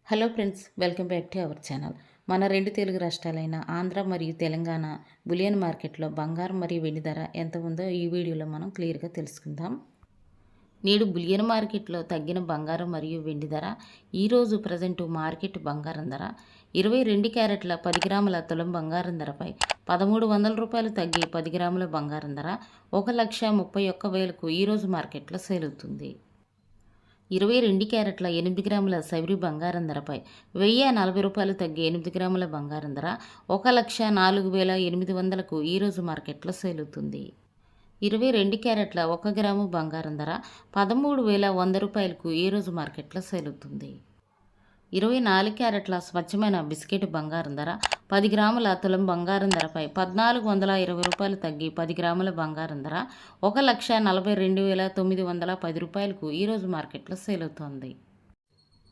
Hello friends, welcome back to our channel. మన రెండు తెలుగు రాష్ట్రాలైన ఆంధ్ర మరియు తెలంగాణ బులియన్ మార్కెట్లో బంగారం మరియు వెండి ధర ఎంత ఉందో ఈ వీడియోలో మనం క్లియర్గా తెలుసుకుందాం. నేడు బులియన్ మార్కెట్లో తగ్గిన బంగారం మరియు వెండి ధర ఈరోజు ప్రజెంట్ మార్కెట్ బంగారం ధర 22 క్యారెట్ల 10 గ్రాముల తులం బంగారం ధరపై 1300 రూపాయలు తగ్గి 10 గ్రాముల బంగారం ధర 1,31,000కు ఈరోజు మార్కెట్లో సేల్ అవుతుంది. 22 క్యారెట్ల 8 గ్రాముల సైబరీ బంగారం ధరపై 1040 రూపాయలు తగ్గి 8 గ్రాముల బంగారం ధర 1,04,800కు ఈరోజు మార్కెట్లో సేల్ అవుతుంది. 22 క్యారెట్ల 1 గ్రాము బంగారం ధర 13,100 రూపాయలకు ఈరోజు మార్కెట్లో సేల్ అవుతుంది. 24 క్యారెట్ల స్వచ్ఛమైన బిస్కెట్ బంగారం ధర 10 గ్రాముల తులం బంగారం ధరపై 1,420 రూపాయలు తగ్గి 10 గ్రాముల బంగారం ధర 1,42,910 రూపాయలకు ఈరోజు మార్కెట్లో సేల్ అవుతోంది.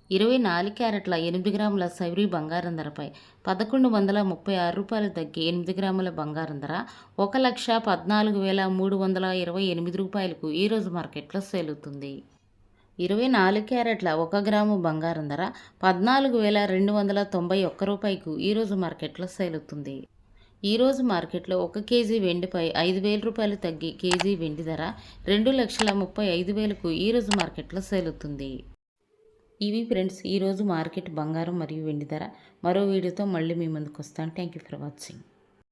24 క్యారెట్ల 8 గ్రాముల సైబరీ బంగారం ధరపై 1,136 రూపాయలు తగ్గి 8 గ్రాముల బంగారం ధర 1,14,328 రూపాయలకు ఈరోజు మార్కెట్లో సేల్ అవుతుంది. 24 క్యారెట్ల 1 గ్రాము బంగారం ధర 14,291 రూపాయకు ఈరోజు మార్కెట్లో సేల్ అవుతుంది. ఈరోజు మార్కెట్లో 1 కేజీ వెండిపై 5,000 రూపాయలు తగ్గి కేజీ వెండి ధర 2,35,000కు ఈరోజు మార్కెట్లో సేల్ అవుతుంది. ఇవి ఫ్రెండ్స్ ఈరోజు మార్కెట్ బంగారం మరియు వెండి ధర. మరో వీడియోతో మళ్ళీ మీ ముందుకు వస్తాను. Thank you for watching.